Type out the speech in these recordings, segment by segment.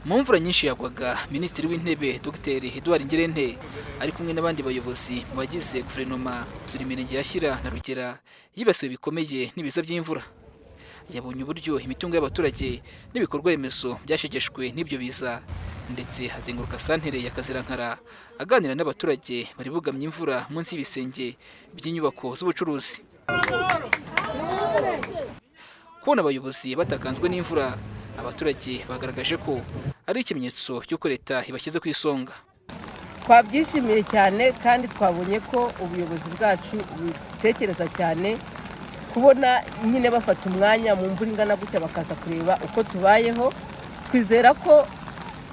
Mu mvura nyinshi yagwaga, Minisitiri w'Intebe Dr Edouard Ngirente ari kumwe n'abandi bayobozi mu bagize guverinoma sura imirenge ya Shyira na Rugera yibasiwe bikomeye n'ibiza by'imvura. Yabonye uburyo imitungo y'abaturage n'ibikorwa remezo byashegeshwe n'ibyo biza, ndetse hazenguruka santere ya Kazirankara aganira n'abaturage bari bugamye imvura munsi y'ibisenge by'inyubako z'ubucuruzi. Kubona abayobozi batakanzwe n'imvura, abaturage bagaragaje ko ari ikimenyetso cy'uko leta ibashyize ku isonga. Twabyishimiye cyane kandi twabonye ko ubuyobozi bwacu butekereza cyane kubona nyine bafata umwanya mu mvura ingana gutya bakaza kureba uko tubayeho. Twizera ko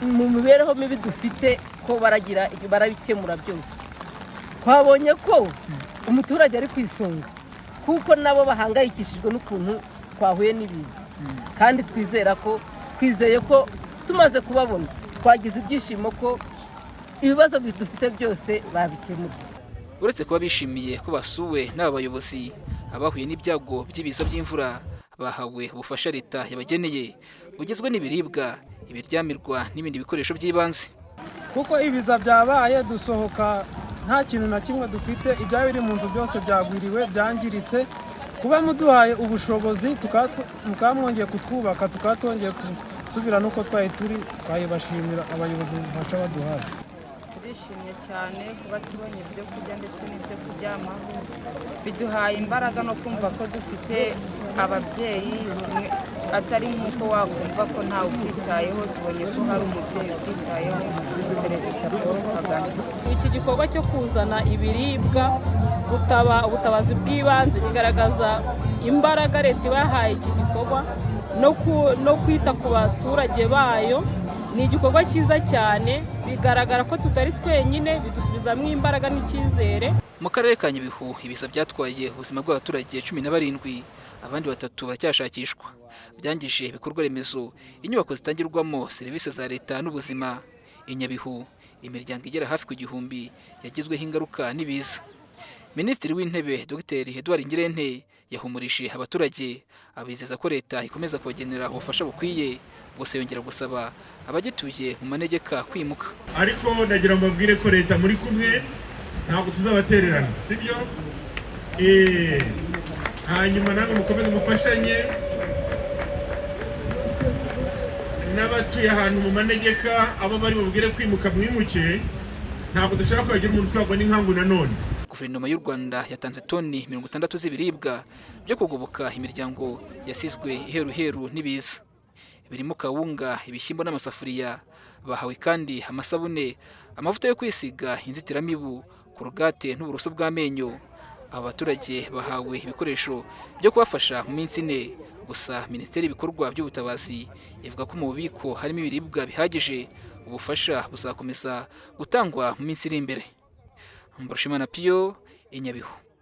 mu mibereho mibi dufite ko barabikemura byose. Twabonye ko umuturage ari ku isonga kuko nabo bahangayikishijwe n'ukuntu twahuye n'ibiza, kandi twizeye ko tumaze kubabona twagize ibyishimo ko ibibazo dufite byose babikemura. Uretse kuba bishimiye ko basuwe n'aba bayobozi, abahuye n'ibyago by'ibiza by'imvura bahawe ubufasha leta yabageneye bugizwe n'ibiribwa, ibiryamirwa n'ibindi bikoresho by'ibanze. Kuko ibiza byabaye dusohoka nta kintu na kimwe dufite, ibyaba biri mu nzu byose byagwiriwe byangiritse. Kuba muduhaye ubushobozi mukamwongeye kutwubaka tukatwongeye gusubira nuko twari turi, twayibashimira abayobozi bafasha baduhaye. Turishimye cyane kuba tubonye ibyo kurya ndetse n'ibyo kuryamaho, biduhaye imbaraga no kumva ko dufite ababyeyi, atari nk'uko wakumva ko ntawe ukwitayeho. Tubonye ko hari umubyeyi ukwitayeho, Perezida Paul Kagame. Iki gikorwa cyo kuzana ibiribwa, ubutabazi bw'ibanze bigaragaza imbaraga leta ibahaye iki gikorwa no kwita ku baturage bayo. Ni igikorwa cyiza cyane, bigaragara ko tutari twenyine, bidusubizamo imbaraga n'icyizere. Mu karere ka Nyabihu ibiza byatwaye ubuzima bw'abaturage 17, abandi 3 baracyashakishwa. Byangije ibikorwa remezo, inyubako zitangirwamo serivisi za leta n'ubuzima. I Nyabihu imiryango igera hafi ku 1000 yagizweho ingaruka n'ibiza. Minisitiri w'Intebe Dr Edouard Ngirente yahumurije abaturage, abizeza ko leta ikomeza kubagenera ubufasha bukwiye, gusa yongera gusaba abagituye mu manegeka kwimuka. Ariko ndagira mbabwire ko leta muri kumwe, ntabwo tuzabatererana, sibyo? Hanyuma namwe mukomeze mufashanye n'abatuye ahantu mu manegeka, abo bari bubwire kwimuka mwimuke. Ntabwo dushaka ko hagira umuntu twagwa n'inkangu nanone. Guverinoma y'u Rwanda yatanze toni 60 z'ibiribwa byo kugoboka imiryango yasizwe iheruheru n'ibiza. Birimo kawunga, ibishyimbo n'amasafuriya. Bahawe kandi amasabune, amavuta yo kwisiga, inzitiramibu, korogate n'uburoso bw'amenyo. Aba baturage bahawe ibikoresho byo kubafasha mu minsi 4. Gusa Minisiteri y'ibikorwa by'ubutabazi ivuga ko mu bubiko harimo ibiribwa bihagije, ubufasha buzakomeza gutangwa mu minsi iri imbere. Mbarushimana Pio, i Nyabihu.